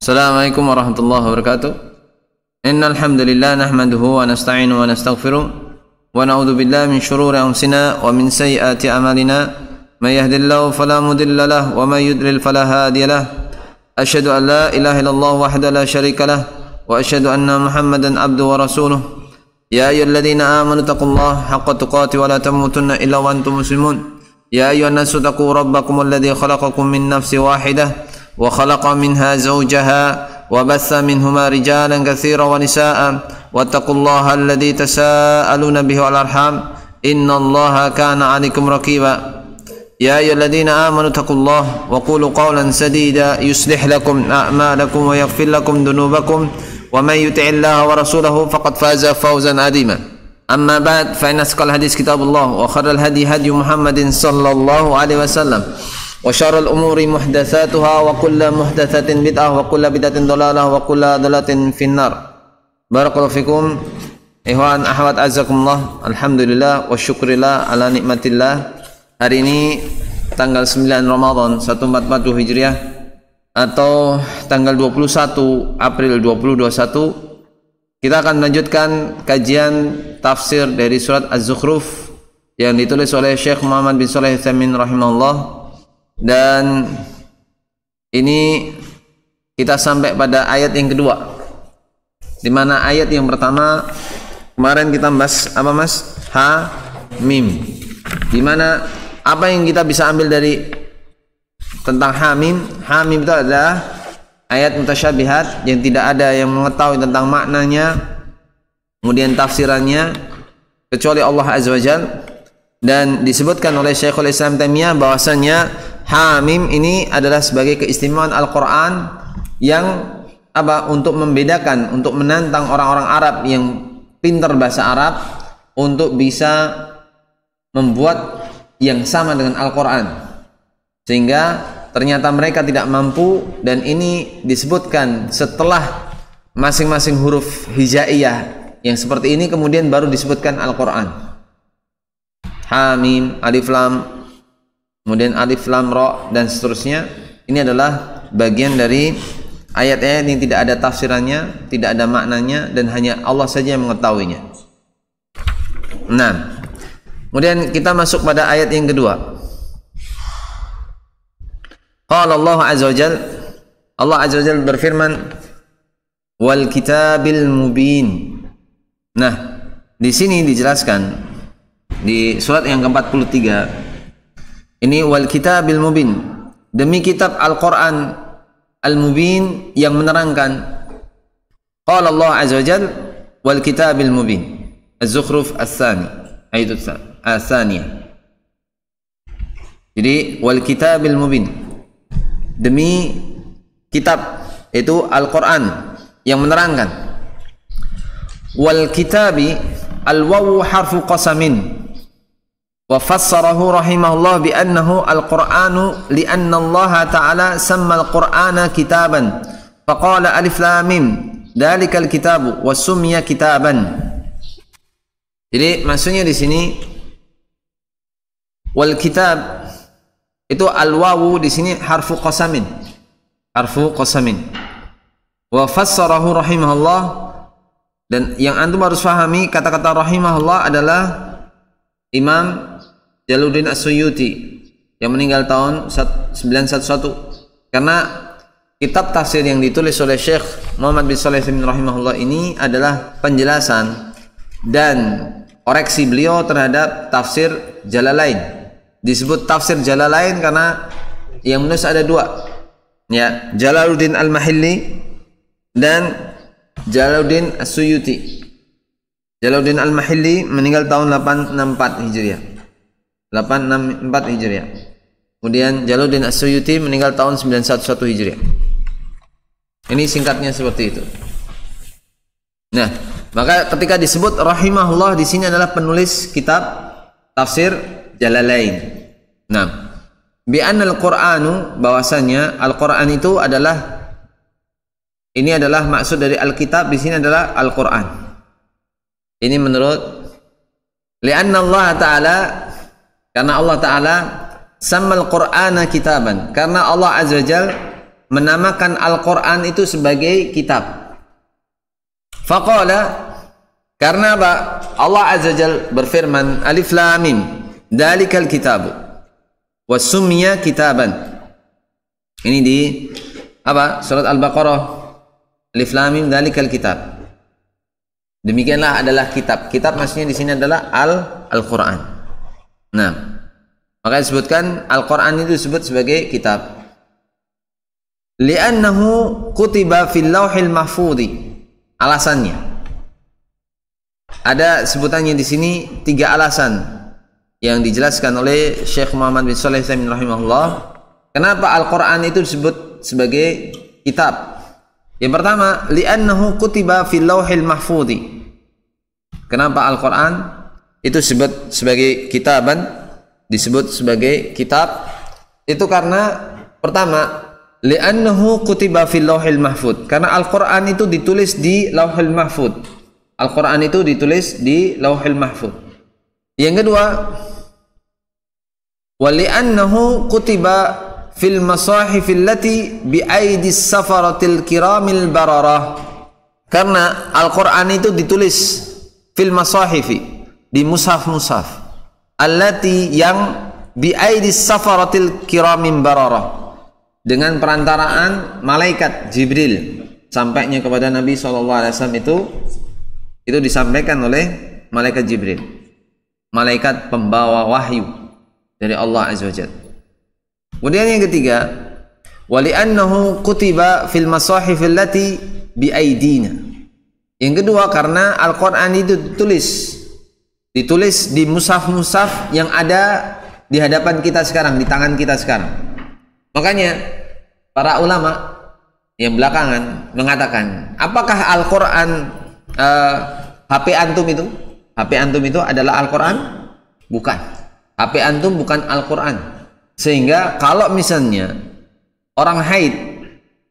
Assalamualaikum warahmatullahi wabarakatuh. Innal hamdalillah nahmaduhu wa nasta'inu wa nastaghfiruh wa na'udzu billahi min shururi anfusina wa min sayyiati a'malina. May yahdihillahu fala mudilla lahu wa may yudlil fala hadiya lahu. Asyhadu an la ilaha illallah wahdahu la syarika lahu wa asyhadu anna Muhammadan abduhu wa rasuluh. Ya ayyuhalladzina amanu taqullaha haqqa tuqatih wa la tamutunna illa wa antum muslimun. Ya ayyuhan nasu taqu rabbakum alladzi khalaqakum min nafsin wahidah وخلق منها زوجها وبث منهما رجالا كثيرا ونساء واتقوا الله الذي تساءلون به والأرحام إن الله كان عليكم رقيبا يا أيها الذين آمنوا اتقوا الله وقولوا قولا سديدا يصلح لكم أعمالكم ويغفر لكم ذنوبكم ومن يطع الله ورسوله فقد فاز فوزا عظيما أما بعد فإن أثقل الحديث كتاب الله وخير الهدي هدي محمد صلى الله عليه وسلم وشر الأمور محدثاتها وكل محدثة بدعة وكل بدعة ضلالة وكل ضلالة في النار. Barakallahu fikum ikhwan akhwat azzakumullah. Alhamdulillah wa syukrillah ala nikmatillah. Hari ini tanggal 9 Ramadan 1440 Hijriah atau tanggal 21 April 2021, kita akan melanjutkan kajian tafsir dari surat Az-Zukhruf yang ditulis oleh Syekh Muhammad bin Shalih Al-Utsaimin rahimahullah. Dan ini kita sampai pada ayat yang kedua, di mana ayat yang pertama kemarin kita bahas apa mas? Ha mim. Di mana apa yang kita bisa ambil dari tentang ha mim? Ha mim itu adalah ayat mutasyabihat yang tidak ada yang mengetahui tentang maknanya, kemudian tafsirannya kecuali Allah Azza wa Jalla. Dan disebutkan oleh Syekhul Islam Taimiyah bahwasanya Hamim ini adalah sebagai keistimewaan Al-Quran yang untuk membedakan, untuk menantang orang-orang Arab yang pintar bahasa Arab untuk bisa membuat yang sama dengan Al-Quran, sehingga ternyata mereka tidak mampu. Dan ini disebutkan setelah masing-masing huruf hijaiyah yang seperti ini kemudian baru disebutkan Al-Quran. Hamim, alif lam, kemudian alif lam ra dan seterusnya. Ini adalah bagian dari ayat-ayat yang tidak ada tafsirannya, tidak ada maknanya, dan hanya Allah saja yang mengetahuinya. Nah, kemudian kita masuk pada ayat yang kedua. Qala Allah Azza wa Jalla, Allah Azza wa Jalla berfirman, wal kitabil mubin. Nah, di sini dijelaskan di surat yang ke-43 ini, wal kitabil mubin, demi kitab Al-Quran al-mubin yang menerangkan. Qala Allah Azza wa Jalla wal kitabil mubin, Az-Zukhruf Ats-Tsani ayat Ats-Tsaniyah. Jadi wal kitabil mubin, demi kitab itu Al-Quran yang menerangkan. Wal kitabi al-wawu harfu qasamin wa fassarahu rahimahullah bi annahu al-Qur'anu li anna Allah ta'ala samma al-Qur'ana kitaban faqala alif lam mim dzalikal kitabu wa summiya kitaban. Jadi maksudnya di sini wal kitab itu al-wawu di sini harfu qasamin, wa fassarahu rahimahullah. Dan yang antum harus pahami, kata-kata rahimahullah adalah Imam Jalaluddin As-Suyuti yang meninggal tahun 911. Karena kitab tafsir yang ditulis oleh Syekh Muhammad bin Shalih Al-Utsaimin rahimahullah ini adalah penjelasan dan koreksi beliau terhadap tafsir Jalalain. Disebut tafsir Jalalain karena yang menulis ada dua, ya, Jalaluddin Al-Mahilli dan Jalaluddin As-Suyuti. Jalaluddin Al-Mahilli meninggal tahun 864 Hijriah. Kemudian Jalaluddin As-Suyuti meninggal tahun 911 Hijriah. Ini singkatnya seperti itu. Nah, maka ketika disebut rahimahullah di sini adalah penulis kitab tafsir Jalalain. Nah, bi annal Qur'anu, bahwasanya Al-Qur'an itu adalah, ini adalah maksud dari Alkitab di sini adalah Al-Quran. Ini menurut li'anna Allah Ta'ala, karena Allah Ta'ala sammal Qur'ana kitaban, karena Allah Azza wa Jalla menamakan Al-Quran itu sebagai kitab. Faqala, karena apa? Allah Azza Jal berfirman, Alif Lam Mim, Dalikal kitabu wasummiya kitaban. Ini di apa? Surat Al-Baqarah. Alif Lam Mim, Dalikal kitab. Demikianlah adalah kitab. Kitab maksudnya di sini adalah Al-Quran. Nah, maka disebutkan Al-Quran itu disebut sebagai kitab. Li'annahu kutiba fil lauhil mahfudhi. Alasannya, ada sebutannya di sini 3 alasan yang dijelaskan oleh Syekh Muhammad bin Shalih Al-Utsaimin rahimahullah. Kenapa Al-Quran itu disebut sebagai kitab? Yang pertama, li'annahu kutiba fil lauhil mahfudhi. Kenapa Al-Quran itu disebut sebagai kitaban, disebut sebagai kitab? Itu karena pertama, li'annahu kutiba fil lauhil mahfud. Karena Al-Quran itu ditulis di lauhil mahfud. Al-Quran itu ditulis di lauhil mahfud. Yang kedua, wa li'annahu kutiba fil masahifil lati bi aidis safaratil kiramil bararah. Karena Al-Quran itu ditulis fil masahifi, di mushaf-mushaf, allati yang bi aidis safaratil kiramil bararah, dengan perantaraan malaikat Jibril. Sampainya kepada Nabi SAW itu disampaikan oleh malaikat Jibril, malaikat pembawa wahyu dari Allah Azza wa Jalla. Kemudian yang ketiga, wali'annahu kutiba fil masahif allati bi aidina. Yang kedua, karena Al-Quran itu ditulis di mushaf-mushaf yang ada di hadapan kita sekarang, di tangan kita sekarang. Makanya para ulama yang belakangan mengatakan, apakah Al-Quran HP antum itu? HP antum itu adalah Al-Quran? Bukan. HP antum bukan Al-Quran. Sehingga kalau misalnya orang haid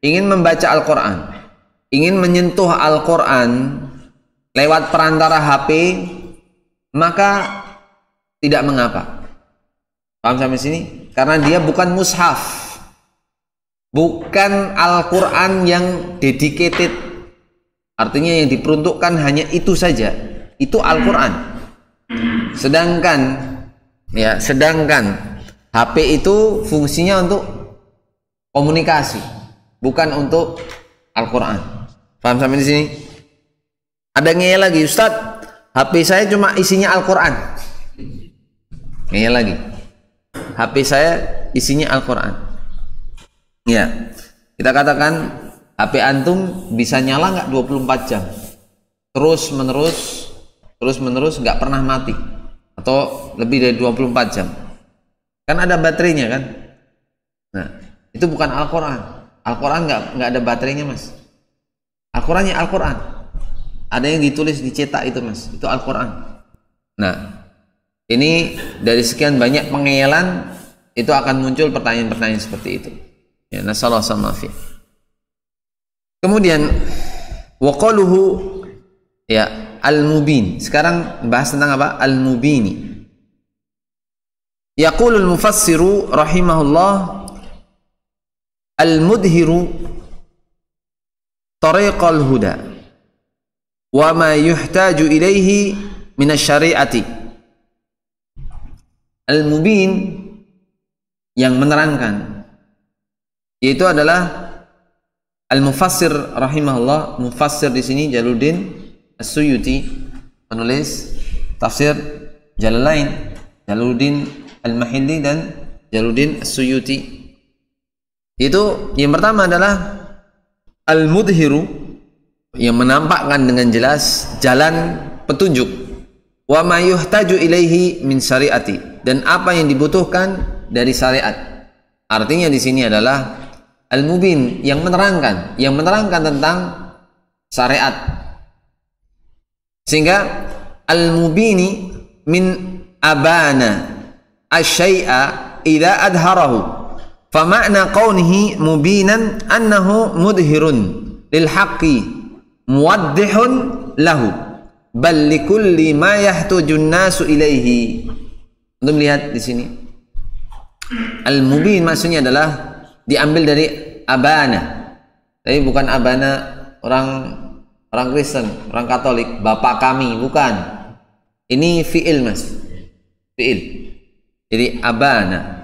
ingin membaca Al-Quran, ingin menyentuh Al-Quran lewat perantara HP, maka tidak mengapa. Paham sampai sini? Karena dia bukan mushaf, bukan Al-Quran yang dedicated, artinya yang diperuntukkan hanya itu saja, itu Al-Quran. Sedangkan HP itu fungsinya untuk komunikasi, bukan untuk Al-Quran. Paham sampai di sini? Ada ngeyel lagi, Ustadz, HP saya cuma isinya Al-Quran. Ngeyel lagi, HP saya isinya Al-Quran. Ya, kita katakan HP antum bisa nyala nggak 24 jam, terus menerus nggak pernah mati, atau lebih dari 24 jam. Kan ada baterainya kan? Nah, itu bukan Al-Quran. Al-Quran nggak ada baterainya, mas. Al-Qurannya Al-Quran. Ada yang ditulis, dicetak itu, mas. Itu Al-Quran. Nah, ini dari sekian banyak pengeyalan itu akan muncul pertanyaan-pertanyaan seperti itu. Ya, nasallahu alaihi. Kemudian waqaluhu, ya, al-mubin. Sekarang bahas tentang apa? Al-mubini. Yaqulul mufassiru rahimahullah, al-mudhiru tariqal huda wa ma yuhtaju ilaihi minasyari'ati. Al-mubin, yang menerangkan, yaitu adalah al-mufassir rahimahullah. Mufassir di sini Jalaluddin As-Suyuti, penulis tafsir Jalalain, Jalaluddin Al-Mahilli dan Jalaluddin As-Suyuti. Itu yang pertama adalah al-mudhiru, yang menampakkan dengan jelas jalan petunjuk, wa ma yuhtaju ilaihi min syariati, dan apa yang dibutuhkan dari syariat. Artinya di sini adalah al-mubin, yang menerangkan tentang syariat. Sehingga al-mubini min abana asyai'a idza adharahu, fa ma'na qawnihi mubinan annahu mudhirun lil haqqi muwaddihun lahu bal likulli ma yahtujun nasu ilaihi. Untuk melihat di sini al-mubin maksudnya adalah diambil dari abana. Tapi bukan abana orang Kristen, orang Katolik, bapak kami, bukan. Ini fi'il, Mas. Fi'il. Jadi abana.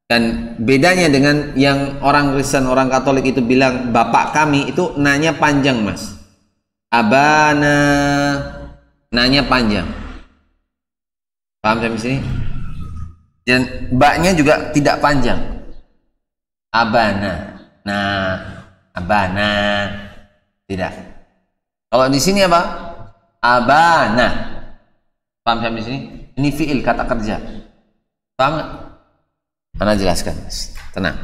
Dan bedanya dengan yang orang Kristen, orang Katolik itu bilang bapak kami, itu nanya panjang, Mas. Abana, nanya panjang. Paham sampai sini? Dan baknya juga tidak panjang. Abana. Nah, abana. Tidak. Kalau di sini apa? Abana. Paham sampai sini? Ini fi'il, kata kerja. Paham nggak? Ana jelaskan, Mas. Tenang.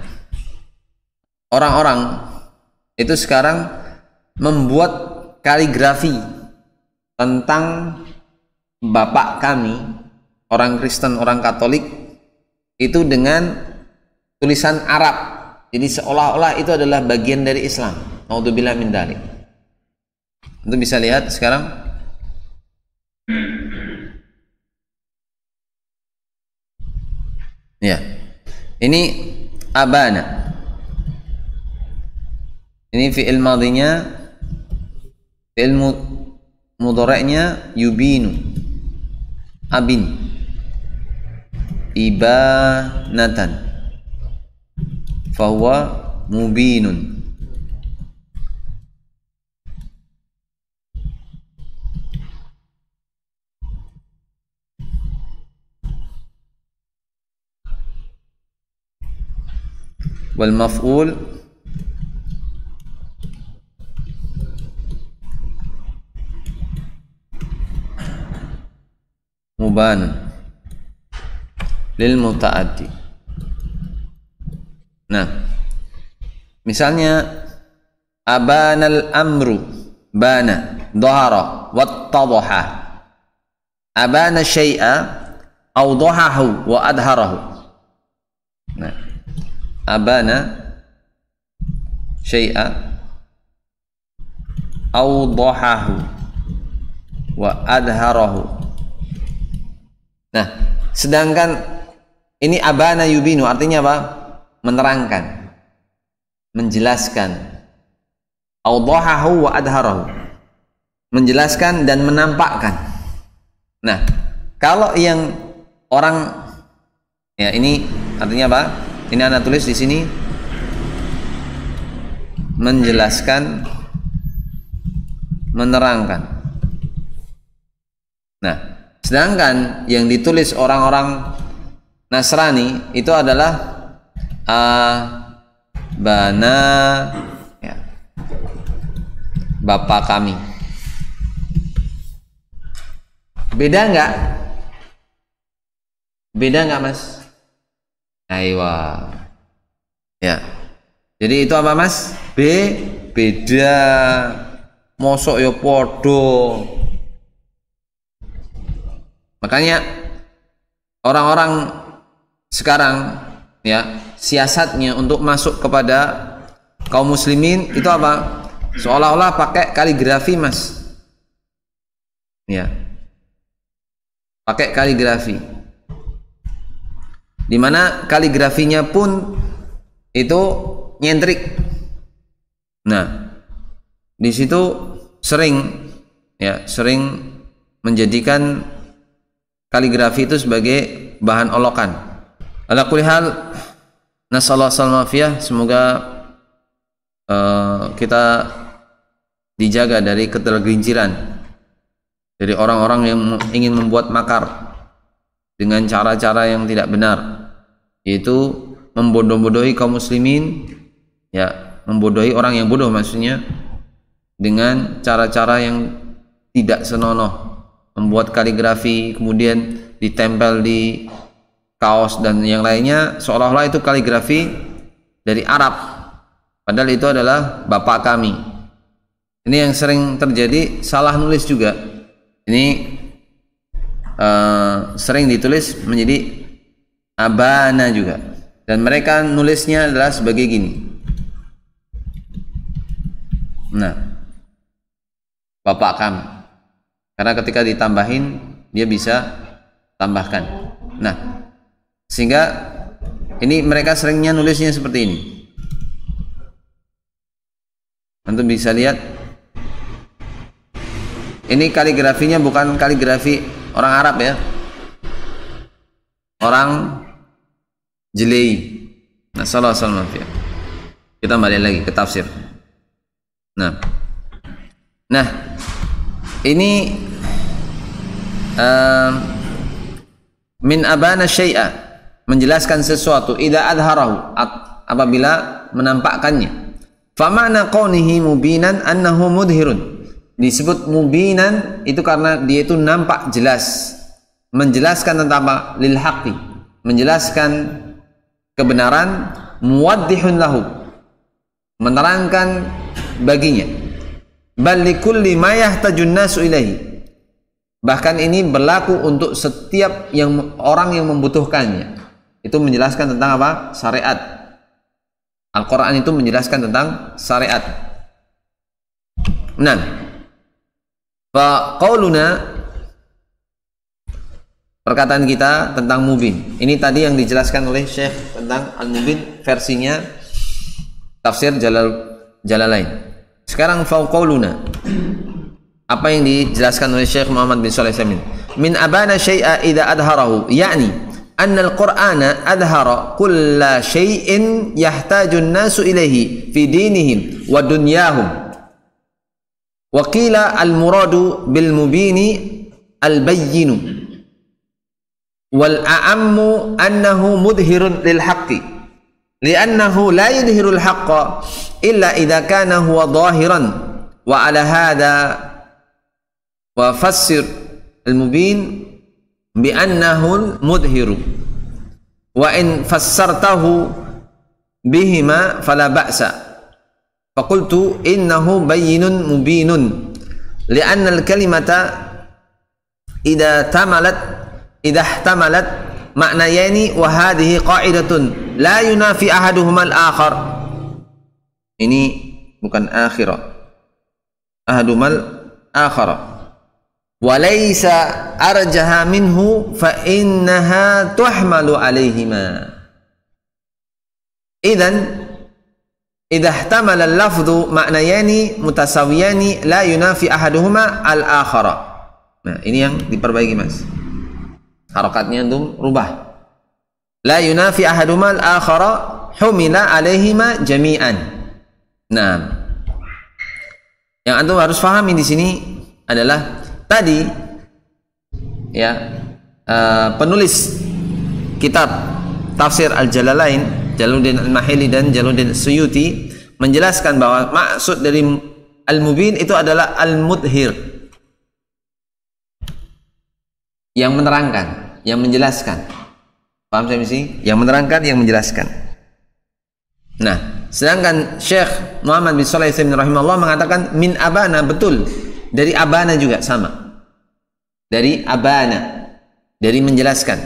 Orang-orang itu sekarang membuat kaligrafi tentang bapak kami, orang Kristen, orang Katolik, itu dengan tulisan Arab. Jadi seolah-olah itu adalah bagian dari Islam. Naudzubillah min dzalik. Itu bisa lihat sekarang. Ya. Ini abana. Ini fi'il madhinya, fi'il mudhari'nya yubinu. Abin. Ibanatan. Fahuwa mubinun. Wal maf'ul muban lil muta'addi. Nah, misalnya abanal amru, bana, dhahara, wattadhaha. Abana syai'a awdahahu wa adharahu. Nah, abana syai'a awdahahu wa adharahu. Nah, sedangkan ini abana yubinu artinya apa? Menerangkan, menjelaskan. Awdahahu wa adharahu, menjelaskan dan menampakkan. Nah, kalau yang orang, ya ini artinya apa? Ini Anda tulis di sini, menjelaskan, menerangkan. Nah, sedangkan yang ditulis orang-orang Nasrani itu adalah abana, ya, bapak kami. Beda nggak? Beda nggak, Mas? Aywa. Ya. Jadi itu apa, Mas? Beda. Mosok ya podo. Makanya orang-orang sekarang, ya, siasatnya untuk masuk kepada kaum muslimin itu apa? Seolah-olah pakai kaligrafi, Mas. Ya. Pakai kaligrafi. Di mana kaligrafinya pun itu nyentrik. Nah, di situ sering menjadikan kaligrafi itu sebagai bahan olokan. Ala kulli hal, nasallahu salafiyah, semoga kita dijaga dari ketergelinciran dari orang-orang yang ingin membuat makar dengan cara-cara yang tidak benar, yaitu membodoh-bodohi kaum muslimin, ya, membodohi orang yang bodoh maksudnya, dengan cara-cara yang tidak senonoh, membuat kaligrafi kemudian ditempel di kaos dan yang lainnya seolah-olah itu kaligrafi dari Arab, padahal itu adalah bapak kami. Ini yang sering terjadi, salah nulis juga. Ini sering ditulis menjadi abana juga, dan mereka nulisnya adalah sebagai gini. Nah, bapak kami, karena ketika ditambahin dia bisa tambahkan. Nah, sehingga ini mereka seringnya nulisnya seperti ini. Antum bisa lihat. Ini kaligrafinya bukan kaligrafi orang Arab ya. Orang Jelei. Nah, salah. Kita balik lagi ke tafsir. Nah, ini min abana syai'a, menjelaskan sesuatu, idza adharahu, apabila menampakkannya. Fa ma'na qawnihi mubinan annahu mudhirun. Disebut mubinan itu karena dia itu nampak jelas, menjelaskan tentang apa? Lil haqqi, menjelaskan kebenaran, muwaddihun lahu, menerangkan baginya. Bal likulli ma yahtajun nasu ilaihi, bahkan ini berlaku untuk setiap orang yang membutuhkannya. Itu menjelaskan tentang apa? Syariat. Al-Quran itu menjelaskan tentang syariat. Nah, fa qauluna, perkataan kita tentang mubin. Ini tadi yang dijelaskan oleh Syekh tentang al-mubin versinya tafsir Jalalain. Sekarang fa qauluna, apa yang dijelaskan oleh Syekh Muhammad bin Shalih Al-Utsaimin. Min abana syai'a idza adharahu, yakni anna al-Qur'ana adhara kulla syai'in yahtaju an-nasu ilaihi fi dinihim wa dunyahum. Wa qila al-muradu bil mubini al-bayyinu wal a'ammu annahu mudhirun lil haqqi li'annahu la yudhirul haqqa illa idza kana huwa dhahiran wa ala hadha wa fassir al-mubin bi annahu mudhiru wa in fassartahu bihima fala ba'sa. Faqultu innahu bayyinun mubinun li'anna al-kalimata idza ihtamalat ma'nayani wa hadhihi qa'idatun la yunafi ahaduhuma al-akhar. Ini bukan akhirah, ahadumal akhara wa laysa arjaha minhu fa innaha tuhmalu alaihima. Idzan idza ihtamala al-lafdhu ma'nayani mutasawiyani la yunafi ahaduhuma al-akhara. Nah, ini yang diperbaiki Mas, harakatnya antum rubah. La yunafi ahaduhuma al-akhara humila alaihima jami'an. Nah, yang antum harus pahami di sini adalah tadi ya, penulis kitab tafsir Al-Jalalain, Jalaluddin Al-Mahili dan Jalaluddin Suyuti, menjelaskan bahwa maksud dari al-mubin itu adalah al-mudhir, yang menerangkan, yang menjelaskan. Paham saya misi? Yang menerangkan, yang menjelaskan. Nah, sedangkan Syekh Muhammad bin Shalih Al-Utsaimin rahimahullah mengatakan min abana, betul, dari abana juga sama. Dari abana, dari menjelaskan.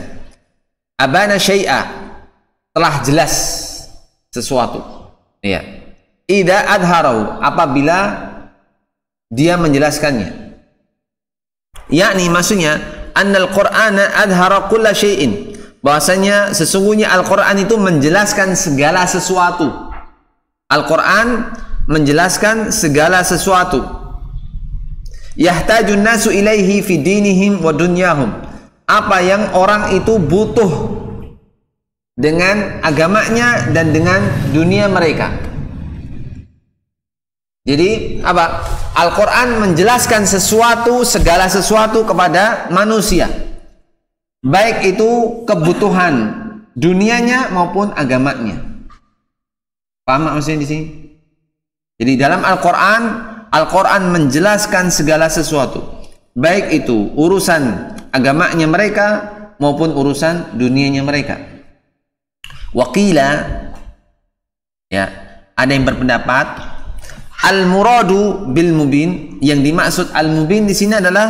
Abana syai'a, telah jelas sesuatu. Iya. Idza adharau, apabila dia menjelaskannya. Yakni maksudnya annal Qur'ana adhara kulla syai'in, bahwasanya sesungguhnya Al-Qur'an itu menjelaskan segala sesuatu. Al-Qur'an menjelaskan segala sesuatu. Yahtajun nasu ilaihi fi dinihim wa dunyahum, apa yang orang itu butuh dengan agamanya dan dengan dunia mereka. Jadi apa? Al-Quran menjelaskan sesuatu, segala sesuatu kepada manusia, baik itu kebutuhan dunianya maupun agamanya. Paham maksudnya di sini? Jadi dalam Al-Quran, Al-Quran menjelaskan segala sesuatu, baik itu urusan agamanya mereka maupun urusan dunianya mereka. Waqila, ya, ada yang berpendapat al-muradu bil mubin, yang dimaksud al-mubin di sini adalah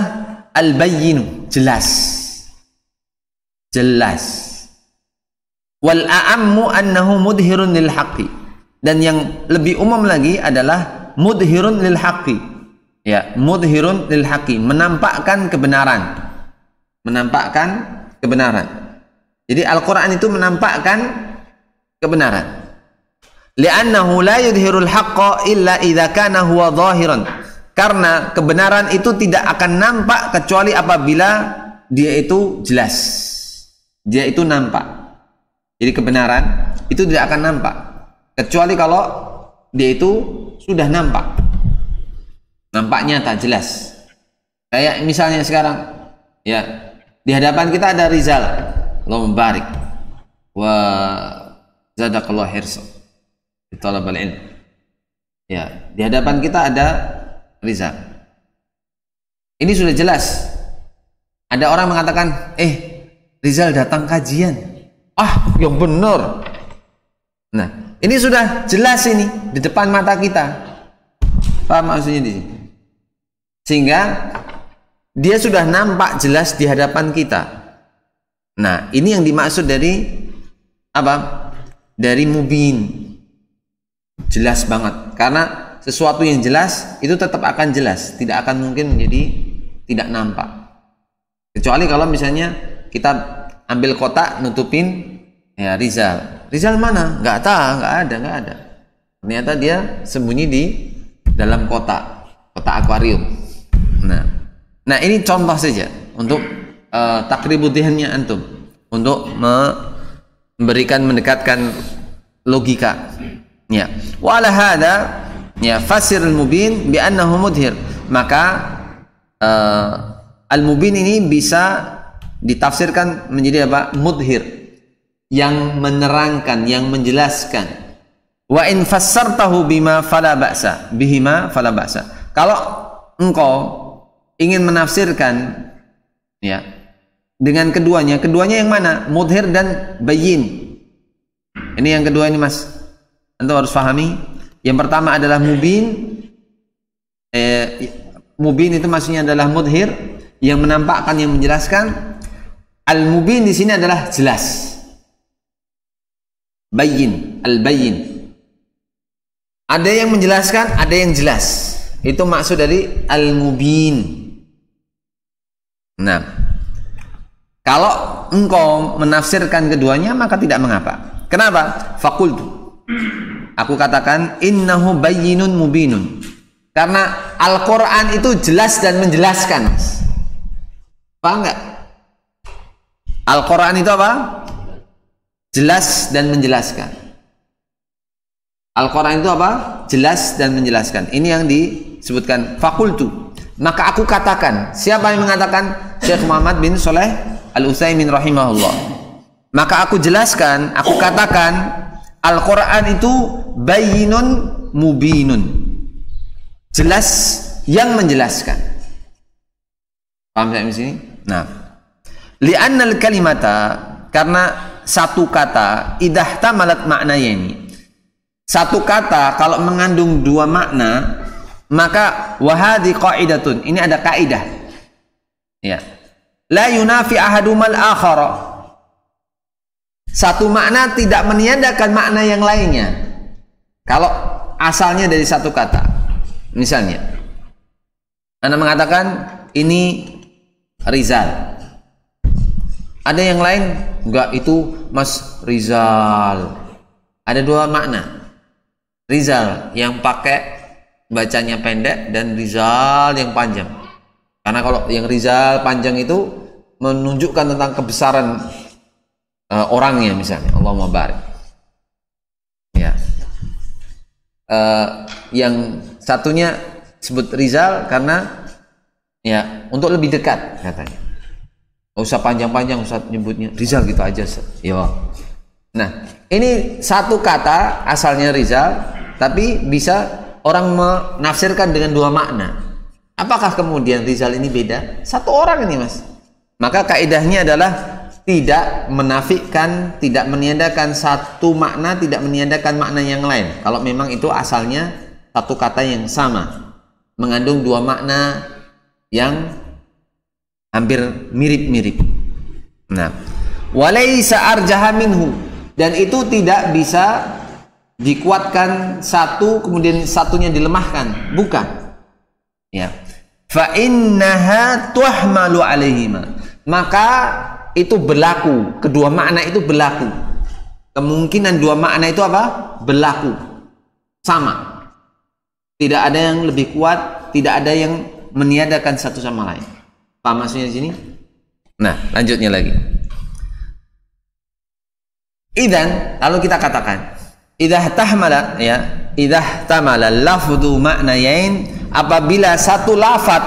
al-bayyinu, jelas. Jelas. Wal a'ammu annahu mudhirun lil haqqi, dan yang lebih umum lagi adalah mudhirun lil haqqi. Ya, mudhirun lil haqqi, menampakkan kebenaran. Menampakkan kebenaran. Jadi Al-Qur'an itu menampakkan kebenaran. Li'annahu la yudhirul haqqa illa idza kana huwa zahiran. Karena kebenaran itu tidak akan nampak kecuali apabila dia itu jelas. Dia itu nampak. Jadi kebenaran itu tidak akan nampak kecuali kalau dia itu sudah nampak. Nampaknya tak jelas. Kayak misalnya sekarang, ya, di hadapan kita ada Rizal. Allahumma barik wa zadakallahu hirsa di talabul ilm. Ya, di hadapan kita ada Rizal. Ini sudah jelas. Ada orang mengatakan, Rizal datang kajian. Yang benar. Nah, ini sudah jelas ini di depan mata kita. Paham maksudnya di sini? Sehingga dia sudah nampak jelas di hadapan kita. Nah, ini yang dimaksud dari apa? Dari mubin. Jelas banget. Karena sesuatu yang jelas itu tetap akan jelas, tidak akan mungkin menjadi tidak nampak. Kecuali kalau misalnya kita ambil kotak nutupin ya Rizal. Rizal mana? Nggak ada. Ternyata dia sembunyi di dalam kotak akuarium. Nah ini contoh saja untuk takribudhihannya antum, untuk mendekatkan logika. Ya, wala hada ya fasir al-mubin bi annahu mudhir. Maka al-mubin ini bisa ditafsirkan menjadi apa? Mudhir, yang menerangkan, yang menjelaskan. Wa in fassartahu bima fala ba'sa, bihima fala ba'sa. Kalau engkau ingin menafsirkan ya dengan keduanya yang mana? Mudhir dan bayyin. Ini yang kedua ini Mas. Antum harus pahami. Yang pertama adalah mubin. Mubin itu maksudnya adalah mudhir, yang menampakkan, yang menjelaskan. Al-mubin di sini adalah jelas. Bayyin, al-bayyin. Ada yang menjelaskan, ada yang jelas. Itu maksud dari al-mubin. Nah, kalau engkau menafsirkan keduanya maka tidak mengapa. Kenapa? Faqultu, aku katakan innahu bayyinun mubinun. Karena Al-Quran itu jelas dan menjelaskan. Paham nggak? Al-Quran itu apa? Jelas dan menjelaskan. Al-Quran itu apa? Jelas dan menjelaskan. Ini yang disebutkan fakultu. Maka aku katakan. Siapa yang mengatakan? Syekh Muhammad bin Shalih Al-Utsaimin rahimahullah. Maka aku jelaskan, aku katakan Al-Quran itu bayyinun mubinun. Jelas yang menjelaskan. Paham saya di sini? Nah, li'annal kalimata, karena satu kata idah tamalat maknanya ini. Satu kata kalau mengandung dua makna, maka wahadi qaidatun. Ini ada kaidah. Ya. La yunafi ahadumal akhara. Satu makna tidak meniadakan makna yang lainnya. Kalau asalnya dari satu kata. Misalnya, Anda mengatakan ini Rizal. Ada yang lain? Enggak, itu Mas Rizal. Ada dua makna. Rizal yang pakai bacanya pendek dan Rizal yang panjang. Karena kalau yang Rizal panjang itu menunjukkan tentang kebesaran orangnya, misalnya Allahumma barik. Ya. Yang satunya sebut Rizal karena ya untuk lebih dekat katanya. Nggak usah panjang-panjang Ustaz nyebutnya Rizal gitu aja. Ya. Nah, ini satu kata asalnya Rizal, tapi bisa orang menafsirkan dengan dua makna. Apakah kemudian Rizal ini beda? Satu orang ini Mas. Maka kaidahnya adalah tidak menafikan, tidak meniadakan satu makna, tidak meniadakan makna yang lain. Kalau memang itu asalnya satu kata yang sama, mengandung dua makna yang hampir mirip-mirip. Nah, walaysa arjaha minhu, dan itu tidak bisa dikuatkan satu kemudian satunya dilemahkan, bukan. Ya. Fa innaha tuhmalu alaihima. Maka itu berlaku, kedua makna itu berlaku. Kemungkinan dua makna itu apa? Berlaku. sama. Tidak ada yang lebih kuat, tidak ada yang meniadakan satu sama lain. Paham maksudnya di sini? Nah, lanjutnya lagi. Idzan, lalu kita katakan, idza tahmala lafdhu ma'nayain, apabila satu lafaz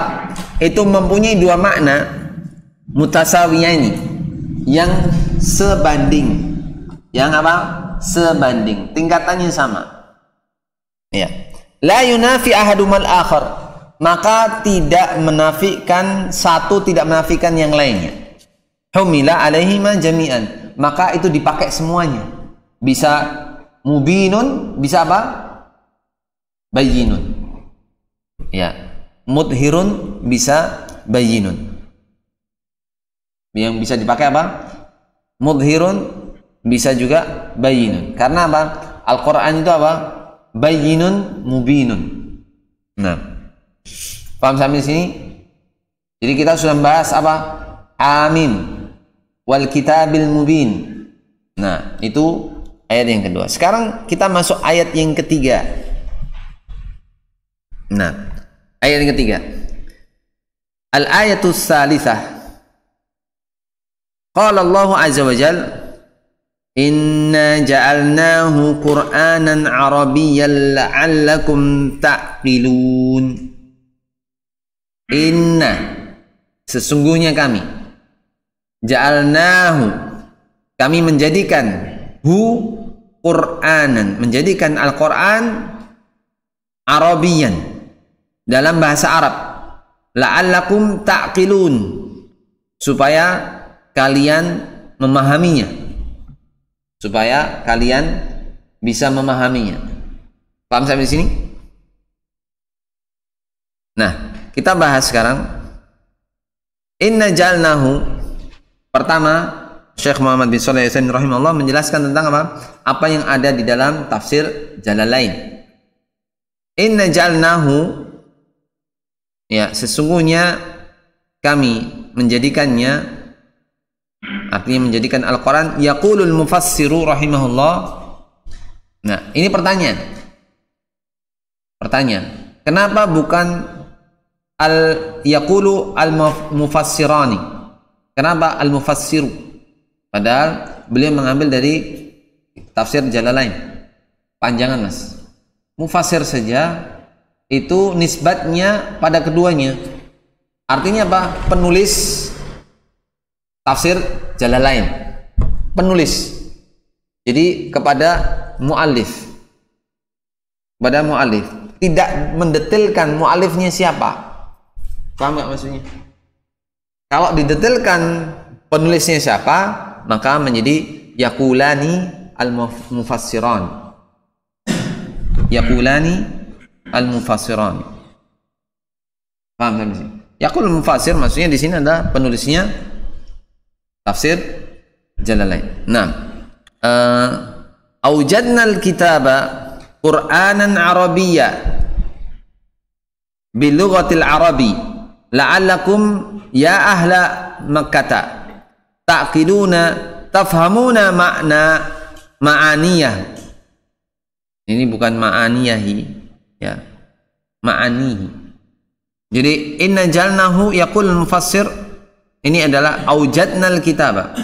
itu mempunyai dua makna mutasawiyaini, yang sebanding. Yang apa? Sebanding, tingkatannya sama. Ya. La yunafi ahadumal akhar, maka tidak menafikan satu, tidak menafikan yang lainnya. Humila alaihima jami'an, maka itu dipakai semuanya. Bisa mubinun, bisa apa? Bayyinun. Ya. Mudhirun, bisa bayyinun. Yang bisa dipakai apa? Mudhirun, bisa juga bayyinun. Karena apa? Al-Quran itu apa? Bayyinun mubinun. Nah, paham sampai sini? Jadi kita sudah membahas apa? Amin wal kitabil mubin. Nah, itu ayat yang kedua. Sekarang kita masuk ayat yang ketiga. Nah, ayat yang ketiga. Al-ayatus salitsah. Qala Allah azza wa jalla, inna ja'alnahu qur'anan arabiyyan la'allakum ta'qilun. Inna, sesungguhnya kami, ja'alnahu, kami menjadikan, hu qur'anan, menjadikan Al-Qur'an arabiyyan, dalam bahasa Arab, la'allakum ta'qilun, supaya kalian memahaminya, supaya kalian bisa memahaminya. Paham sampai sini? Nah, kita bahas sekarang. Inna ja'alnahu. Pertama, Syekh Muhammad bin Shalih Al-Utsaimin rahimahullah menjelaskan tentang apa? Apa yang ada di dalam tafsir Jalalain. Inna ja'alnahu, ya, sesungguhnya kami menjadikannya, artinya menjadikan Al-Quran, yaqulul mufassiru rahimahullah. Nah, ini pertanyaan. Kenapa bukan yaqulu al-mufassirani? Kenapa al-mufassiru? Padahal beliau mengambil dari tafsir Jalalain. Panjangan, Mas. Mufassir saja itu nisbatnya pada keduanya. Artinya apa? Penulis tafsir Jalalain, penulis. Jadi kepada muallif, tidak mendetilkan muallifnya siapa. Paham nggak maksudnya? Kalau didetilkan penulisnya siapa, maka menjadi yaqulani al-mufassiran. Yaqulani al-mufassiran. Paham nggak maksudnya? Yaqul mufassir maksudnya di sini ada penulisnya tafsir Jalalain. Nah, aujadna al-kitaba Qur'anan Arabiyya bilughatil Arabi la'allakum ya ahla Makkah ta'qiluna tafhamuna ma'aniyah. Ini bukan ma'aniyahi, ya, ma'anihi. Jadi inna jalnahu yaqul mufassir, ini adalah aujadnal kitaba,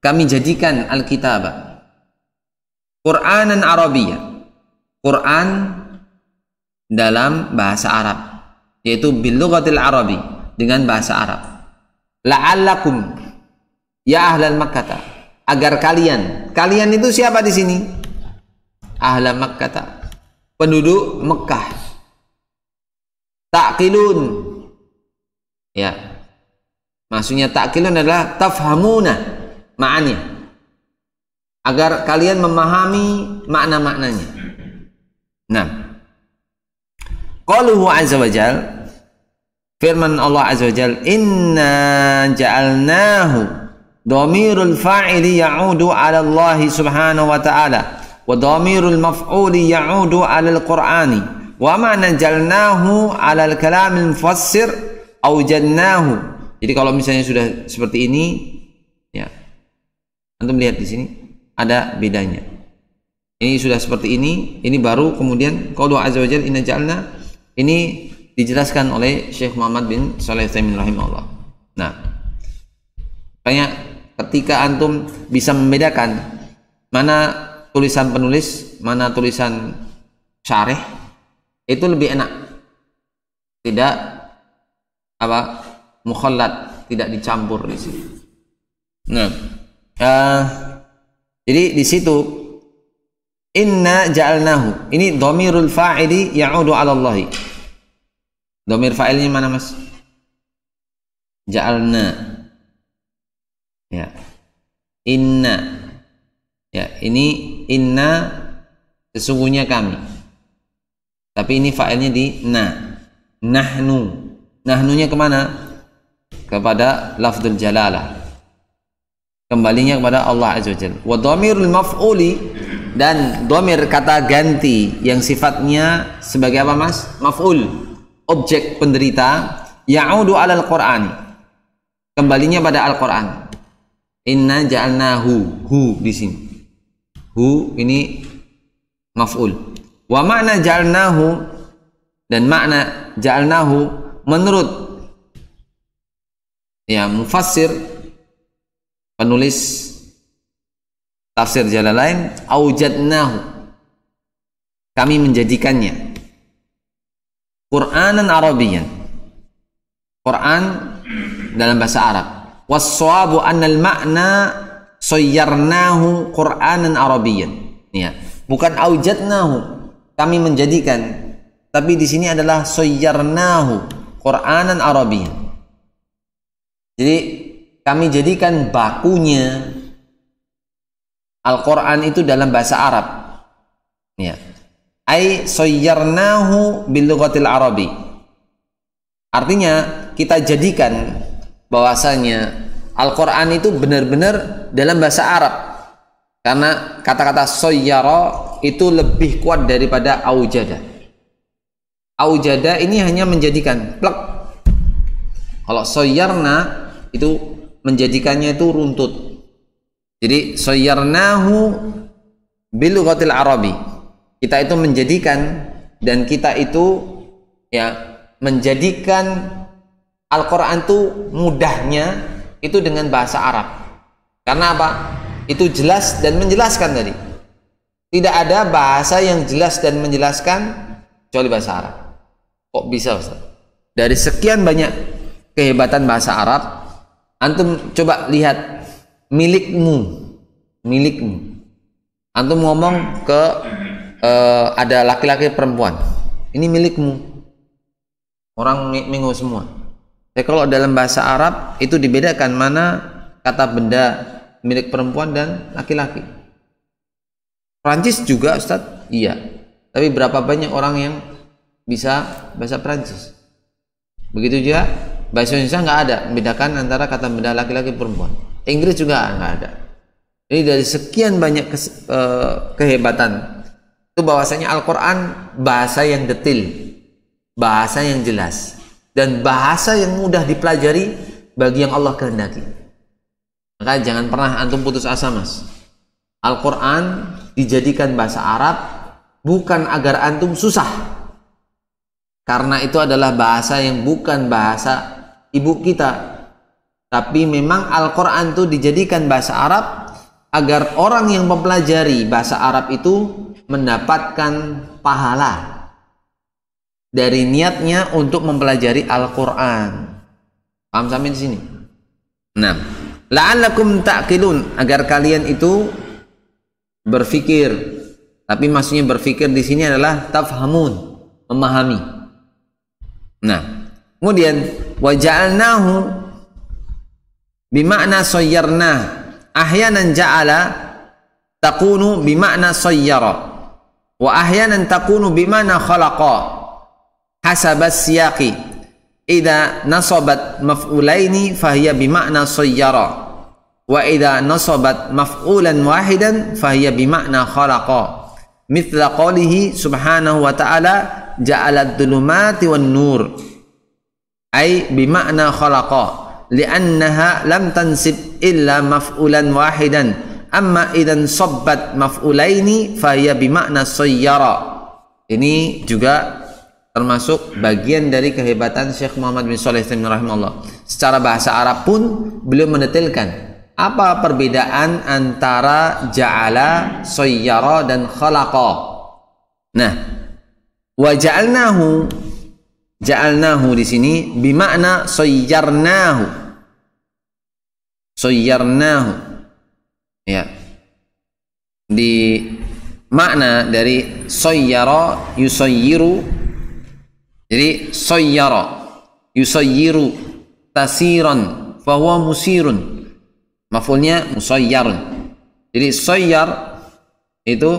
kami jadikan al-kitaba Qur'anan Arabiyya, Quran dalam bahasa Arab, yaitu bil lughatil Arabi, dengan bahasa Arab. La'allakum ya ahlal Makkah, agar kalian itu siapa di sini? Ahlal Makkah, penduduk Mekah. Ta'qilun, ya, maksudnya ta'qilun adalah tafhamuna ma'ani, agar kalian memahami makna-maknanya. Nah, qauluhu azza wa jal, firman Allah azza wa jal, inna ja'alnahu, dhamirul fa'ili ya'udu 'ala Allah subhanahu wa ta'ala, wa dhamirul maf'uli ya'udu 'ala al-Qur'ani, wa ma najalnahu 'ala al-kalamil mufassir aujadnahu. Jadi kalau misalnya sudah seperti ini, ya, antum lihat di sini ada bedanya. Ini sudah seperti ini baru kemudian qaulu azza wajalla inna ja'alna, ini dijelaskan oleh Syekh Muhammad bin Shalih Al-Utsaimin rahimahullah. Nah, makanya ketika antum bisa membedakan mana tulisan penulis, mana tulisan syarih, itu lebih enak. Tidak mukhallat, tidak dicampur di sini. Nah, jadi di situ inna ja'alnahu, ini dhamirul fa'ili ya'udu 'ala Allah. Dhamir fa'ilnya mana, Mas? Ja'alna. Ya. Inna. Ya, ini inna sesungguhnya kami. Tapi ini fa'ilnya di na. Nahnu. Nahnunya kemana? Kepada lafdzul jalalah. Kembalinya kepada Allah azza wajalla. Wa dhamirul maf'uli, dan dhamir kata ganti yang sifatnya sebagai apa, Mas? Maf'ul, objek penderita, ya'udu 'alal Qur'an, kembalinya pada Al-Qur'an. Inna ja'alnahu, hu di sini. Hu ini maf'ul. Wa makna ja'alnahu, dan makna ja'alnahu menurut mufassir, penulis tafsir Jalalain, aujadnahu, kami menjadikannya Qur'anan Arabiyyan, Quran dalam bahasa Arab. Was-shawabu annal ma'na sayyarnahu Qur'anan Arabiyyan. Ya, bukan aujadnahu, kami menjadikan, tapi di sini adalah sayyarnahu Qur'anan Arabiyyan. Jadi kami jadikan bakunya Al-Quran itu dalam bahasa Arab. Ya. Ai sayyarnahu bil lughatil arabi. Artinya kita jadikan bahwasanya Al-Quran itu benar-benar dalam bahasa Arab. Karena kata-kata sayyara itu lebih kuat daripada aujada. Aujada ini hanya menjadikan plek. Kalau sayyarna itu menjadikannya itu runtut. Jadi sayyarnahu bil lughatil arabi. Kita itu menjadikan, dan kita itu menjadikan Al-Qur'an itu mudahnya itu dengan bahasa Arab. Karena apa? Itu jelas dan menjelaskan tadi. Tidak ada bahasa yang jelas dan menjelaskan kecuali bahasa Arab. Kok bisa, Ustaz? Dari sekian banyak kehebatan bahasa Arab, antum coba lihat milikmu. Antum ngomong ke ada laki-laki perempuan, ini milikmu, orang mengo semua. Jadi kalau dalam bahasa Arab itu dibedakan mana kata benda milik perempuan dan laki-laki. Prancis juga, Ustaz? Iya. Tapi berapa banyak orang yang bisa bahasa Prancis? Begitu juga bahasa Indonesia nggak ada membedakan antara kata benda laki-laki perempuan. Inggris juga nggak ada. Jadi dari sekian banyak kehebatan itu bahwasanya Al-Quran bahasa yang detil, bahasa yang jelas, dan bahasa yang mudah dipelajari bagi yang Allah kehendaki. Maka jangan pernah antum putus asa, Mas. Al-Quran dijadikan bahasa Arab bukan agar antum susah, karena itu adalah bahasa yang bukan bahasa ibu kita. Tapi memang Al-Quran itu dijadikan bahasa Arab agar orang yang mempelajari bahasa Arab itu mendapatkan pahala dari niatnya untuk mempelajari Al-Quran. Paham sampai di sini? Nah, la'allakum ta'qilun, agar kalian itu berpikir. Tapi maksudnya berpikir di sini adalah tafhamun, memahami. Nah, kemudian waja'alnahu bimakna sayyarna, ahyanan ja'ala takunu bimakna sayyara, wa ahyanan takunu bimakna khalaqa hasabas siyaqi. Idza nasabat maf'ulaini fahiya bimakna sayyara, wa idza nasabat maf'ulan wahidan fahiya bimakna khalaqa. Mithla qawlihi subhanahu wa ta'ala ja'alad dhulumati wan nur, ay bimakna khalaqa, li'annaha lam tansib illa maf'ulan wahidan Amma idan sabbat maf'ulaini fahiya bimakna sayyara. Ini juga termasuk bagian dari kehebatan Syekh Muhammad bin Shalih Al-Utsaimin rahimahullah. Secara bahasa Arab pun beliau mendetailkan apa perbedaan antara ja'ala, sayyara dan khalaqa. Nah, wa ja'alnahu di sini bimakna sayyarnahu. Sayyarnahu. Ya. Di makna dari sayyara yusayyiru. Jadi sayyara yusayyiru tasiran fahuwa musirun. Maf'ulnya musayyarun. Jadi sayyar itu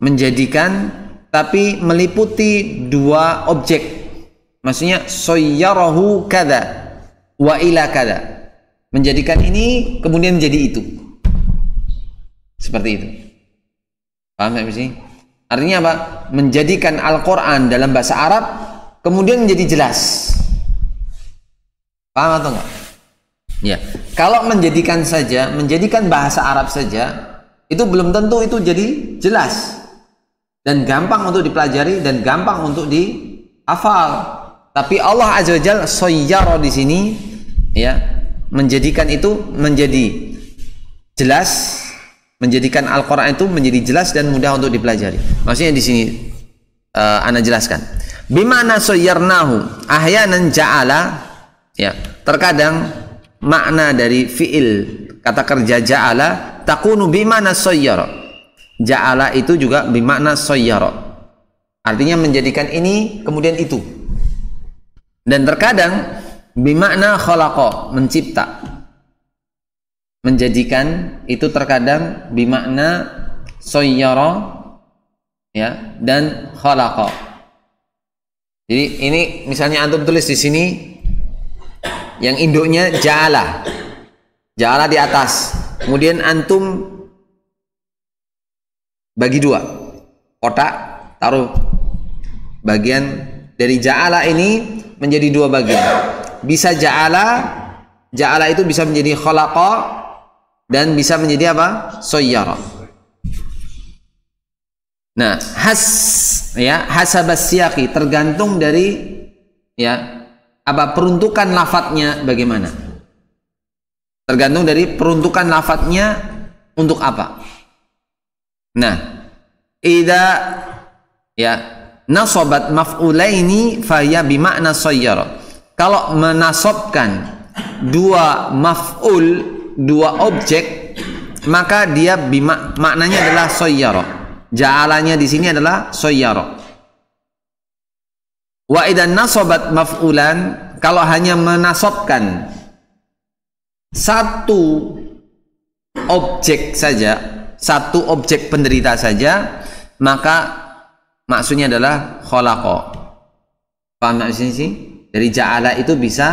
menjadikan tapi meliputi dua objek. Maksudnya sayyarahu kada wa ila kada. Menjadikan ini kemudian menjadi itu. Seperti itu. Paham tak sih? Artinya apa? Menjadikan Al-Quran dalam bahasa Arab kemudian menjadi jelas. Paham atau enggak? Ya. Kalau menjadikan bahasa Arab saja, itu belum tentu itu jadi jelas dan gampang untuk dipelajari dan gampang untuk dihafal. Tapi Allah Azza wa Jalla sayyara di sini, ya, menjadikan itu menjadi jelas, menjadikan Al-Quran itu menjadi jelas dan mudah untuk dipelajari. Maksudnya di sini ana jelaskan. Bimana sayyarnahu ahyanan ja'ala, ya, terkadang makna dari fi'il kata kerja ja'ala takunu bimana sayyara. Ja'ala itu juga bimakna sayyara. Artinya menjadikan ini kemudian itu. Dan terkadang bimakna khalaqa, mencipta. Menjadikan itu terkadang bimakna sayyara, ya, dan khalaqa. Jadi ini misalnya antum tulis di sini yang induknya ja'ala. Ja'ala di atas. Kemudian antum bagi dua. Kotak, taruh bagian dari ja'ala ini menjadi dua bagian. Bisa ja'ala itu bisa menjadi khalaqa dan bisa menjadi apa? Sayyara. Nah, hasabas siyaqi, tergantung dari, ya, apa peruntukan lafadznya bagaimana. Tergantung dari peruntukan lafadznya untuk apa. Nah, idza, ya, nasabat maf'ulaini fahiya bimakna sayyara. Kalau menasabkan dua maf'ul, dua objek, maka dia maknanya adalah sayyara. Ja'alanya di sini adalah sayyara. Wa idan nasabat maf'ulan, kalau hanya menasabkan satu objek saja, satu objek penderita saja, maka maksudnya adalah khalaqa. Paham tak di sini? Dari ja'ala itu bisa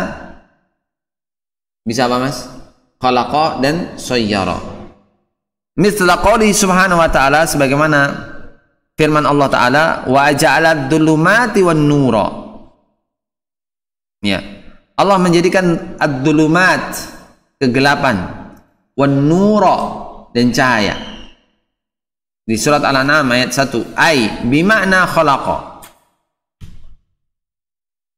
apa, Mas? Khalaqa dan sayyara. Mithla qouli subhanahu wa ta'ala, sebagaimana firman Allah Ta'ala, wa ja'ala dzulumati wan nura. Ya. Allah menjadikan ad-dzulumat, kegelapan, wan nura, dan cahaya. Di surat Al-An'am ayat 1, ai bimakna khalaqa.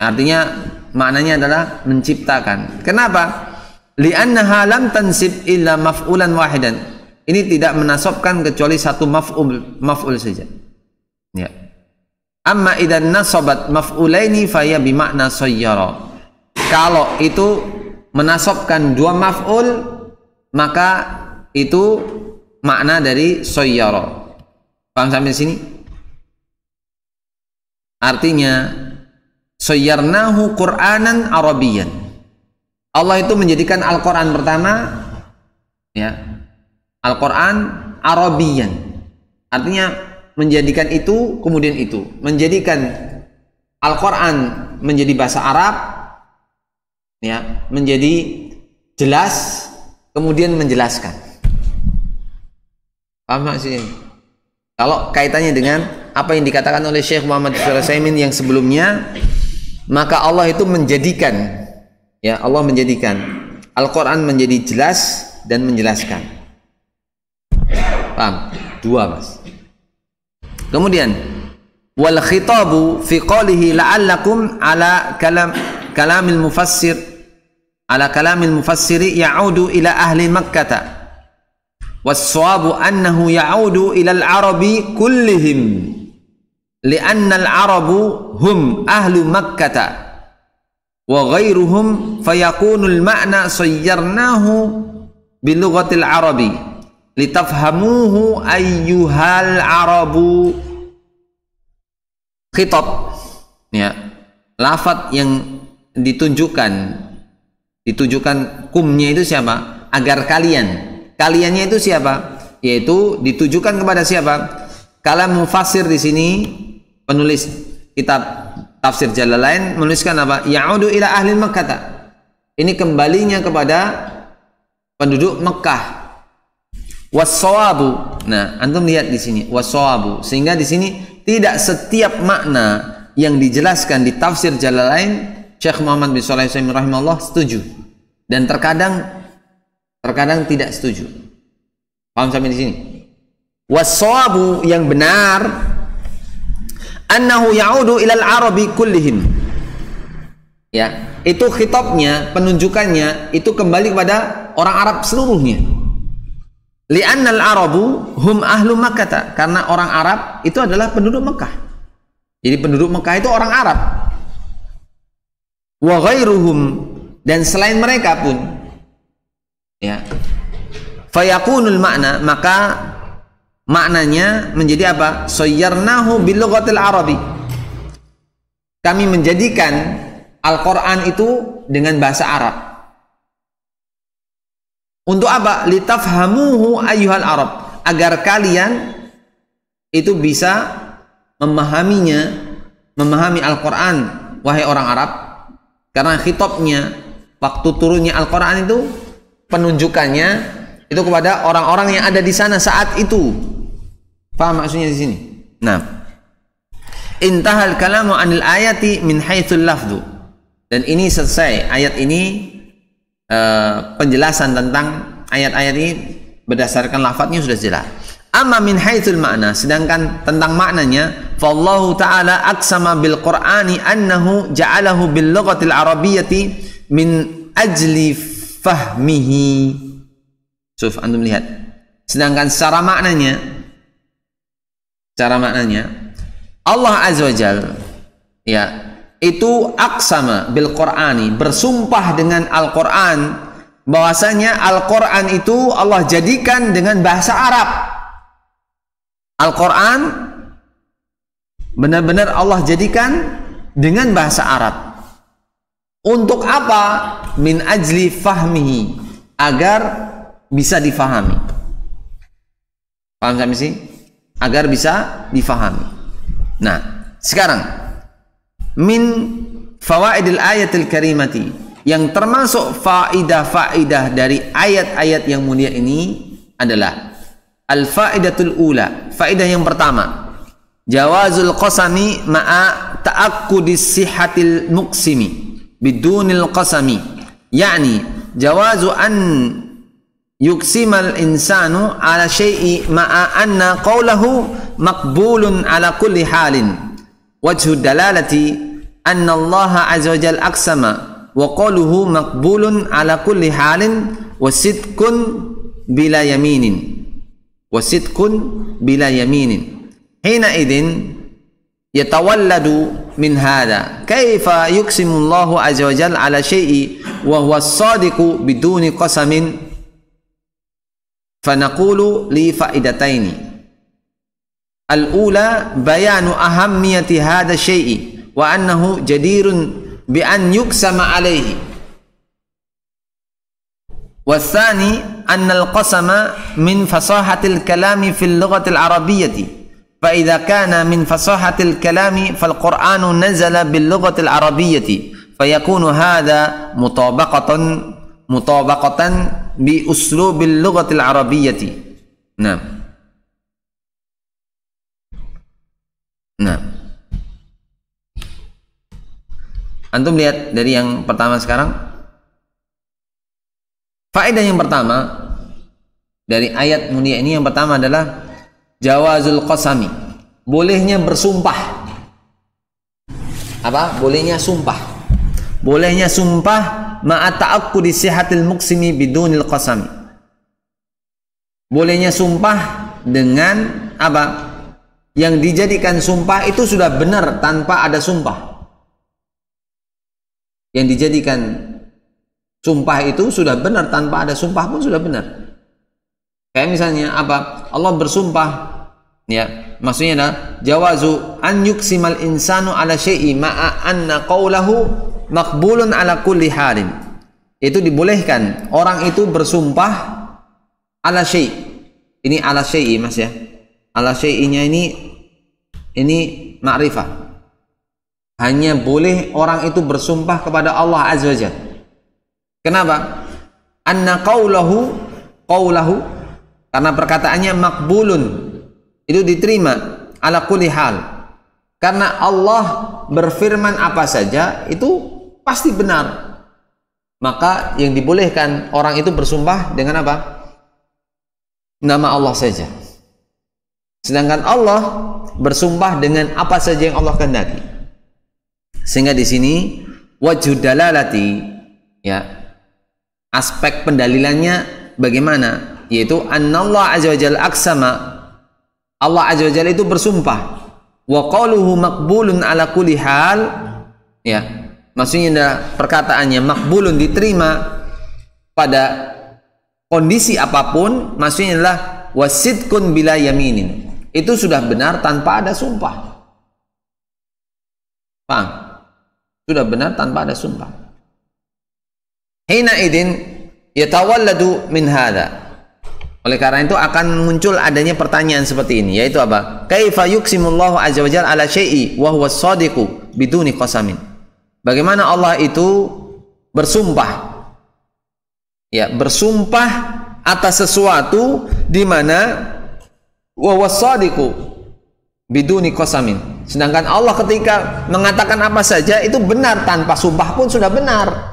Artinya maknanya adalah menciptakan. Kenapa? Li'annaha lam tansib illa maf'ulan wahidan. Ini tidak menasabkan kecuali satu maf'ul saja. Ya. Amma idan nasabat maf'ulaini faya bimakna sayyara. Kalau itu menasabkan dua maf'ul, maka itu makna dari sayyara. Paham sampai sini? Artinya sayyarnahu Qur'anan Arabiyyan. Allah itu menjadikan Al-Quran pertama, ya, Al-Quran Arabiyyan. Artinya menjadikan itu kemudian itu, menjadikan Al-Quran menjadi bahasa Arab, ya, menjadi jelas, kemudian menjelaskan. Paham nggak sih? Kalau kaitannya dengan apa yang dikatakan oleh Syekh Muhammad bin Shalih Al-Utsaimin yang sebelumnya, maka Allah itu menjadikan, ya, Allah menjadikan Al-Quran menjadi jelas dan menjelaskan. Paham? Dua, Mas. Kemudian wal khitabu fi qalihi la'allakum ala kalamil mufassiri ya'udu ila ahli Makkah. Was-sawabu annahu ya'udu ila al-arabi kullihim li'anna al-arabu hum ahlu Makkah wa ghairuhum fayakunu al-ma'na sayyarnahu bilughatil arabi litafhamuhu ayyuhal arabu. Khitab, ya, lafaz yang ditujukan kumnya itu siapa? Agar kaliannya itu siapa? Yaitu ditujukan kepada siapa? Kalam mufassir di sini, penulis kitab tafsir Jalalain menuliskan apa? Ya'udu ila ahli Makkah. Ini kembalinya kepada penduduk Mekah. Was-sawabu. Nah, antum lihat di sini was-sawabu, sehingga di sini tidak setiap makna yang dijelaskan di tafsir Jalalain Syekh Muhammad bin Shalih Al-Utsaimin rahimahullah setuju, dan terkadang tidak setuju. Paham sampai di sini? Was-sawabu, yang benar, annahu ya'udu ilal arabi kullihim. Ya, itu khitabnya, penunjukannya itu kembali kepada orang Arab seluruhnya. Li'annal arabu hum ahlu Makkah, karena orang Arab itu adalah penduduk Mekah. Jadi penduduk Mekah itu orang Arab. Wa ghairuhum, dan selain mereka pun, ya. Fayakunul makna, maka maknanya menjadi apa? Sayyarnahu bil lughatil arabi. Kami menjadikan Al-Qur'an itu dengan bahasa Arab. Untuk apa? Litafhamuhu ayyuhal arab, agar kalian itu bisa memahami Al-Qur'an, wahai orang Arab. Karena khitabnya, waktu turunnya Al-Qur'an itu penunjukannya itu kepada orang-orang yang ada di sana saat itu. Paham maksudnya di sini? Nah, intahal kalamu anil ayati min haitsul lafdhu. Dan ini selesai ayat ini, penjelasan tentang ayat-ayat ini berdasarkan lafadznya sudah jelas. Amma min haitsul makna, sedangkan tentang maknanya, fallahu ta'ala aqsama bil Qur'ani annahu ja'alahu bil lughatil arabiyyati min ajli fahmihi. Suf, antum lihat. Sedangkan secara maknanya Allah Azza wa Jalla, ya, itu aqsama bil Qur'ani, bersumpah dengan Al-Qur'an, bahwasanya Al-Qur'an itu Allah jadikan dengan bahasa Arab. Al-Qur'an benar-benar Allah jadikan dengan bahasa Arab. Untuk apa? Min ajli fahmihi, agar bisa difahami. Paham sampai sini? Agar bisa difahami. Nah, sekarang min fawaidil ayatil karimati, yang termasuk faidah-faidah dari ayat-ayat yang mulia ini adalah al-faidatul ula, faidah yang pertama, jawazul qasami ma'a ta'akkudis sihhatil muqsimi bidunil qasami, yakni jawazu an yuksimal insanu ala syai'i ma'a anna qawlahu maqbulun ala kulli halin. Wajhu dalalati anna Allah azza wa jalla aqsama wa qawluhu maqbulun ala kulli halin wa sidqun bila yaminin. Hina idin yatawalladu min hadha kaifa yuksimu Allah azza wa jalla ala syai'i wa huwa as-sadiqu biduni qasamin. Fanaqulu li faidataini. Al-ula bayanu ahammiyati hadha syai'i wa annahu jadirun bi an yuksama alaihi. Wathani anna al-qasama min fasahatil kalami fil lughatil arabiyyati. Fa idza kana min fasahatil kalami fal Qur'anu nazala bil lughatil arabiyyati fayakunu hadha mutabaqatan bi uslubil lughatil arabiyyati. Nah, antum lihat dari yang pertama sekarang. Faedah yang pertama dari ayat mulia ini yang pertama adalah jawazul qasami, bolehnya bersumpah. Apa? Bolehnya sumpah. Bolehnya sumpah ma'a ta'aqqudi sihhatil muqsimi bidunil qasami. Bolehnya sumpah dengan apa? Yang dijadikan sumpah itu sudah benar tanpa ada sumpah. Yang dijadikan sumpah itu sudah benar tanpa ada sumpah pun sudah benar. Kayak misalnya apa? Allah bersumpah, ya, maksudnya adalah jawazu an yuksimal insanu ala syai'i ma'a anna qawlahu maqbulun ala kulli halin. Itu dibolehkan orang itu bersumpah ala syai'. Ini ala syai'i Mas ya. Ala syai'inya ini ma'rifah. Hanya boleh orang itu bersumpah kepada Allah Azza wa Jalla. Kenapa? Anna qawlahu karena perkataannya makbulun, itu diterima ala kulli hal. Karena Allah berfirman apa saja itu pasti benar. Maka yang dibolehkan orang itu bersumpah dengan apa? Nama Allah saja. Sedangkan Allah bersumpah dengan apa saja yang Allah kehendaki. Sehingga di sini wajhu dalalati, ya, aspek pendalilannya bagaimana? Yaitu annallahu azza wa jalla aqsama, Allah azza wa jalla itu bersumpah, wa qaluhu maqbulun ala kulli hal, ya, maksudnya adalah perkataannya maqbulun, diterima pada kondisi apapun, maksudnya adalah wasidkun bila yaminin, itu sudah benar tanpa ada sumpah. Paham? Sudah benar tanpa ada sumpah. Hina idin yatawalladu min hadza. Oleh karena itu akan muncul adanya pertanyaan seperti ini, yaitu apa? Kaifa yuqsimullahu azza wajalla ala syai'i wa huwa as-sadiqu biduni qasamin. Bagaimana Allah itu bersumpah? Ya, bersumpah atas sesuatu di mana wa huwa as-sadiqu biduni qasamin. Sedangkan Allah ketika mengatakan apa saja itu benar, tanpa sumpah pun sudah benar.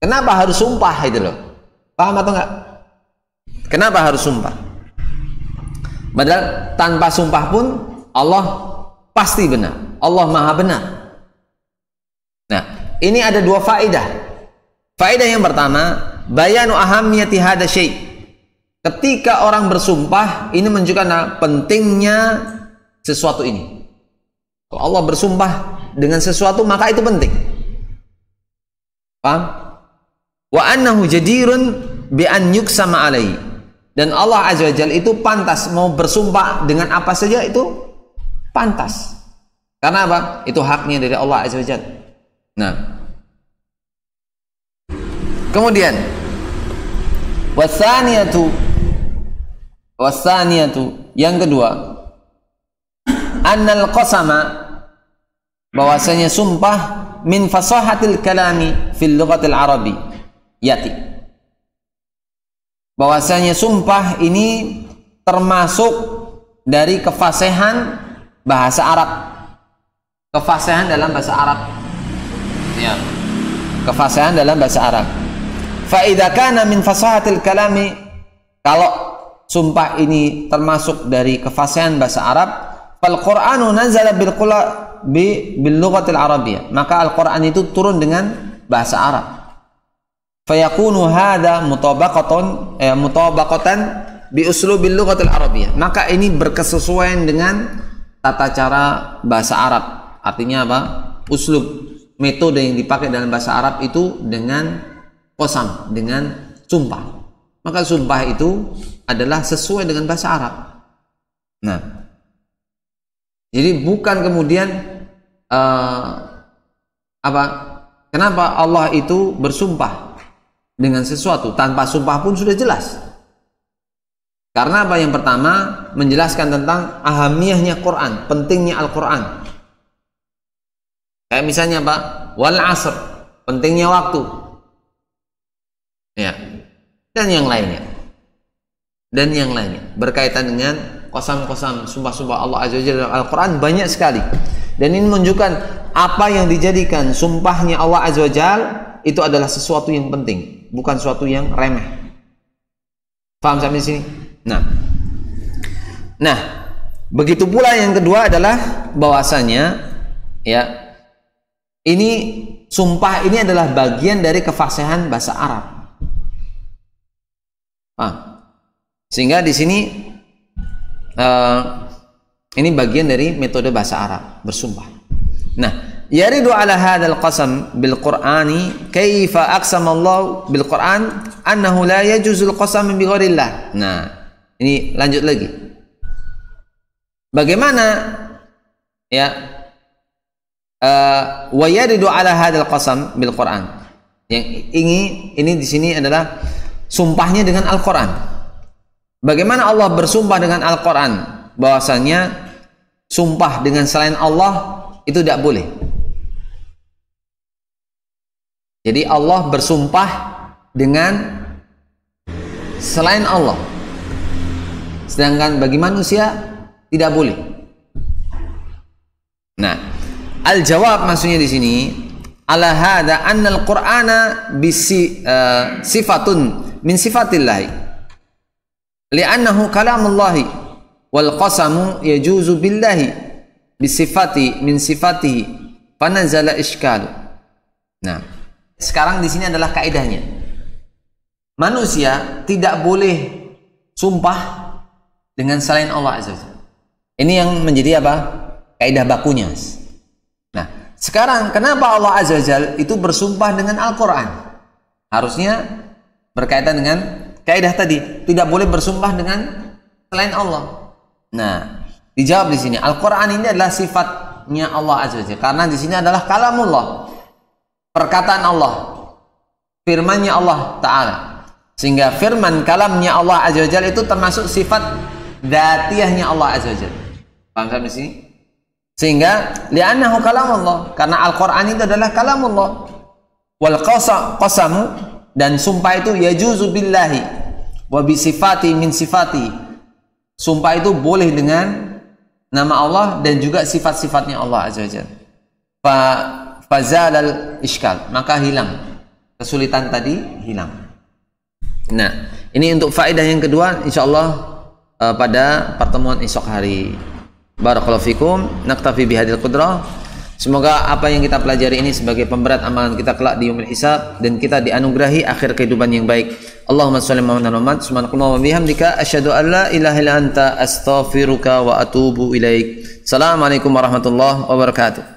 Kenapa harus sumpah itu loh? Paham atau enggak? Kenapa harus sumpah? Padahal tanpa sumpah pun Allah pasti benar. Allah maha benar. Nah, ini ada dua faedah. Faedah yang pertama, bayanu ahammiyati hada syai'. Ketika orang bersumpah, ini menunjukkan pentingnya sesuatu ini. Kalau Allah bersumpah dengan sesuatu, maka itu penting. Paham? Wa annahu jadirun bi an yuksama alaihi. Dan Allah Azza wa Jalla itu pantas, mau bersumpah dengan apa saja itu pantas. Karena apa? Itu haknya dari Allah Azza wa Jalla. Nah, kemudian wasaniyatu yang kedua, annal qasama, bahwasanya sumpah min fasahatil kalami fil lughatil arabi yati. Bahwasanya sumpah ini termasuk dari kefasihan bahasa Arab. Kefasihan dalam bahasa Arab. Ya. Kefasihan dalam bahasa Arab. Fa idza kana min fasahatil kalami, kalau sumpah ini termasuk dari kefasihan bahasa Arab, fal Qur'anu nazala bil lughatil arabiyyah. Maka Al-Qur'an itu turun dengan bahasa Arab. Fayakunu hadza mutabaqatan bi uslubil lughatil arabiyyah. Maka ini berkesesuaian dengan tata cara bahasa Arab. Artinya apa? Uslub, metode yang dipakai dalam bahasa Arab itu dengan qasam, dengan sumpah. Maka sumpah itu adalah sesuai dengan bahasa Arab. Nah, jadi bukan kemudian kenapa Allah itu bersumpah dengan sesuatu, tanpa sumpah pun sudah jelas. Karena apa? Yang pertama, menjelaskan tentang ahamiyahnya Quran, pentingnya Al-Quran. Kayak misalnya apa? Wal asr, pentingnya waktu. Ya. Dan yang lainnya. Berkaitan dengan qasam-qasam, sumpah-sumpah Allah Azza wa Jalla dalam Al-Quran banyak sekali. Dan ini menunjukkan apa yang dijadikan sumpahnya Allah Azza wa Jalla itu adalah sesuatu yang penting, bukan sesuatu yang remeh. Paham sampai sini? Nah, begitu pula yang kedua adalah bahwasanya ya, ini sumpah ini adalah bagian dari kefasihan bahasa Arab. Sehingga di sini ini bagian dari metode bahasa Arab bersumpah. Nah, yaridu ala hadzal qasam bil Qur'ani kaifa aqsama Allah bil Qur'an annahu la yajuzul qasam bi ghairillah. Nah, ini lanjut lagi. Bagaimana ya wa yaridu ala hadzal qasam bil Qur'an. Yang ini di sini adalah sumpahnya dengan Al-Qur'an. Bagaimana Allah bersumpah dengan Al-Qur'an bahwasanya sumpah dengan selain Allah itu tidak boleh. Jadi Allah bersumpah dengan selain Allah, sedangkan bagi manusia tidak boleh. Nah, al-jawab maksudnya di sini ala hada anna al-Qur'ana sifatun min sifatillah li'annahu kalamullahi wal qasamu yajuzu billahi bisifati min sifatihi fanazala iskal. Nah, sekarang di sini adalah kaidahnya. Manusia tidak boleh sumpah dengan selain Allah Azza wa Jalla. Ini yang menjadi apa? Kaidah bakunya. Nah, sekarang kenapa Allah Azza wa Jalla itu bersumpah dengan Al-Qur'an? Harusnya berkaitan dengan kaidah tadi, tidak boleh bersumpah dengan selain Allah. Nah, dijawab di sini, Al-Qur'an ini adalah sifatnya Allah Azza wa Jalla. Karena di sini adalah kalamullah, perkataan Allah, firmannya Allah Ta'ala. Sehingga firman kalamnya Allah Azza wa Jalla itu termasuk sifat dzatiyahnya Allah Azza wa Jalla. Paham sampai sini? Sehingga li'annahu kalamullah, karena Al-Qur'an itu adalah kalamullah. Wal qasamu, dan sumpah itu yajuzu billahi wa bi sifati min sifati. Sumpah itu boleh dengan nama Allah dan juga sifat-sifatnya Allah Azza wa Jalla. Fazalal iskal, maka hilang kesulitan tadi, hilang. Nah, ini untuk faedah yang kedua, insyaallah pada pertemuan esok hari. Barakallahu fikum, naktafi bihadil qudrah. Semoga apa yang kita pelajari ini sebagai pemberat amalan kita kelak di yaumil hisab, dan kita dianugerahi akhir kehidupan yang baik. Allahumma shalli ala Muhammad. Subhanakallahumma wa bihamdika asyhadu an la ilaha illa anta astaghfiruka wa atubu ilaik. Assalamualaikum warahmatullahi wabarakatuh.